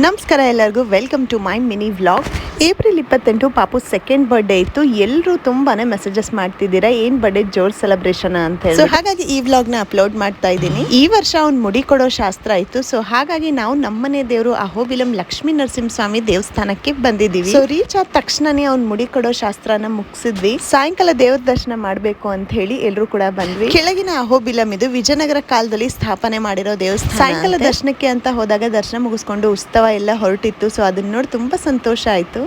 ನಮಸ್ಕಾರ ಎಲ್ಲರಿಗೂ, welcome to my mini vlog. April 28 ಪಾಪು ಸೆಕೆಂಡ್ ಬರ್ಡೇ ಇತ್ತು. ಎಲ್ಲರೂ ತುಂಬಾನೇ ಮೆಸೇಜಸ್ ಮಾಡ್ತಿದ್ದೀರಾ ಏನ್ ಬರ್ಡೇ ಜೋರ್ ಸೆಲೆಬ್ರೇಷನ್ ಅಂತ ಹೇಳಿ. ಸೊ ಹಾಗಾಗಿ ಈ ವ್ಲಾಗ್ ನ ಅಪ್ಲೋಡ್ ಮಾಡ್ತಾ ಇದ್ದೀನಿ. ಈ ವರ್ಷ ಅವ್ನ್ ಮುಡಿ ಕೊಡೋ ಶಾಸ್ತ್ರ ಇತ್ತು. ಸೊ ಹಾಗಾಗಿ ನಾವು ನಮ್ಮನೆ ದೇವರು ಅಹೋಬಿಲಂ ಲಕ್ಷ್ಮೀ ನರಸಿಂಹಸ್ವಾಮಿ ದೇವಸ್ಥಾನಕ್ಕೆ ಬಂದಿದ್ದೀವಿ. ಸೊ ರೀಚ್ ಆದ ತಕ್ಷಣನೇ ಅವ್ನ್ ಮುಡಿ ಕೊಡೋ ಶಾಸ್ತ್ರನ ಮುಗಿಸಿದ್ವಿ. ಸಾಯಂಕಾಲ ದೇವ್ರ ದರ್ಶನ ಮಾಡ್ಬೇಕು ಅಂತ ಹೇಳಿ ಎಲ್ಲರೂ ಕೂಡ ಬಂದ್ವಿ. ಕೆಳಗಿನ ಅಹೋಬಿಲಂ ಇದು ವಿಜಯನಗರ ಕಾಲದಲ್ಲಿ ಸ್ಥಾಪನೆ ಮಾಡಿರೋ ದೇವಸ್ಥಾನ. ಸಾಯಂಕಾಲ ದರ್ಶನಕ್ಕೆ ಅಂತ ಹೋದಾಗ ದರ್ಶನ ಮುಗಿಸ್ಕೊಂಡು ಉತ್ಸವ ಎಲ್ಲ ಹೊರಟಿತ್ತು. ಸೊ ಅದನ್ನ ನೋಡಿ ತುಂಬಾ ಸಂತೋಷ ಆಯ್ತು.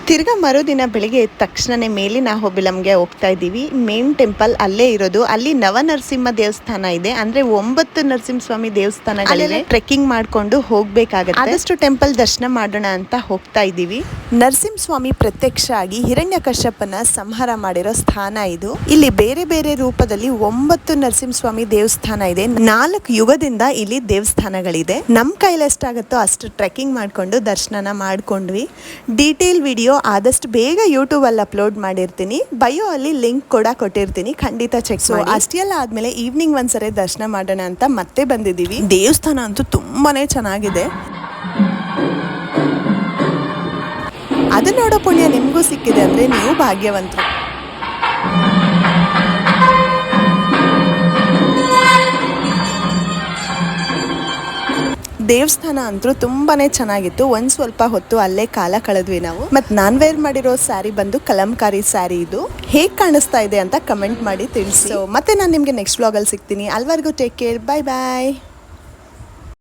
ತಿರ್ಗಾ ಮರುದಿನ ಬೆಳಿಗ್ಗೆ ಎದ್ದ ತಕ್ಷಣನೇ ಮೇಲಿನ ಅಹೋಬಿಲಂಗೆ ಹೋಗ್ತಾ ಇದ್ದೀವಿ. ಮೇನ್ ಟೆಂಪಲ್ ಅಲ್ಲೇ ಇರೋದು. ಅಲ್ಲಿ ನವನರಸಿಂಹ ದೇವಸ್ಥಾನ ಇದೆ. ಅಂದ್ರೆ 9 ನರಸಿಂಹಸ್ವಾಮಿ ದೇವಸ್ಥಾನಗಳಿವೆ. ಟ್ರೆಕ್ಕಿಂಗ್ ಮಾಡ್ಕೊಂಡು ಹೋಗ್ಬೇಕಾಗತ್ತೆ. ಆದಷ್ಟು ಟೆಂಪಲ್ ದರ್ಶನ ಮಾಡೋಣ ಅಂತ ಹೋಗ್ತಾ ಇದ್ದೀವಿ. ನರಸಿಂಹಸ್ವಾಮಿ ಪ್ರತ್ಯಕ್ಷ ಆಗಿ ಹಿರಣ್ಯಕಶ್ಯಪನ ಸಂಹಾರ ಮಾಡಿರೋ ಸ್ಥಾನ ಇದು. ಇಲ್ಲಿ ಬೇರೆ ಬೇರೆ ರೂಪದಲ್ಲಿ 9 ನರಸಿಂಹಸ್ವಾಮಿ ದೇವಸ್ಥಾನ ಇದೆ. 4 ಯುಗದಿಂದ ಇಲ್ಲಿ ದೇವಸ್ಥಾನಗಳಿದೆ. ನಮ್ ಕೈಲಿ ಎಷ್ಟಾಗುತ್ತೋ ಅಷ್ಟು ಟ್ರೆಕ್ಕಿಂಗ್ ಮಾಡ್ಕೊಂಡು ದರ್ಶನ ಮಾಡ್ಕೊಂಡ್ವಿ. ಡೀಟೇಲ್ ವಿಡಿಯೋ ಆದಷ್ಟು ಬೇಗ ಯೂಟ್ಯೂಬ್ ಅಲ್ಲಿ ಅಪ್ಲೋಡ್ ಮಾಡಿರ್ತೀನಿ. ಬಯೋ ಅಲ್ಲಿ ಲಿಂಕ್ ಕೂಡ ಕೊಟ್ಟಿರ್ತೀನಿ, ಖಂಡಿತ ಚೆಕ್ ಮಾಡಿ. ಅಷ್ಟೆಲ್ಲ ಆದ್ಮೇಲೆ ಈವ್ನಿಂಗ್ ಒಂದ್ಸರಿ ದರ್ಶನ ಮಾಡೋಣ ಅಂತ ಮತ್ತೆ ಬಂದಿದ್ದೀವಿ. ದೇವಸ್ಥಾನ ಅಂತೂ ತುಂಬಾನೇ ಚೆನ್ನಾಗಿದೆ. ಅದನ್ನ ನೋಡೋ ಪುಣ್ಯ ನಿಮ್ಗೂ ಸಿಕ್ಕಿದೆ ಅಂದ್ರೆ ನೀವು ಭಾಗ್ಯವಂತರು. ದೇವಸ್ಥಾನ ಅಂತೂ ತುಂಬಾನೇ ಚೆನ್ನಾಗಿತ್ತು. ಒಂದ್ ಸ್ವಲ್ಪ ಹೊತ್ತು ಅಲ್ಲೇ ಕಾಲ ಕಳೆದ್ವಿ ನಾವು. ಮತ್ ನಾನ್ ವೇರ್ ಮಾಡಿರೋ ಸ್ಯಾರಿ ಬಂದು ಕಲಂಕಾರಿ ಸ್ಯಾರಿ. ಇದು ಹೇಗ್ ಕಾಣಿಸ್ತಾ ಇದೆ ಅಂತ ಕಮೆಂಟ್ ಮಾಡಿ ತಿಳಿಸಿ. ಮತ್ತೆ ನಾನು ನಿಮ್ಗೆ ನೆಕ್ಸ್ಟ್ ವ್ಲಾಗ್ ಅಲ್ಲಿ ಸಿಗ್ತೀನಿ. ಅಲ್ವರೆಗೂ ಟೇಕ್ ಕೇರ್, ಬೈ ಬಾಯ್.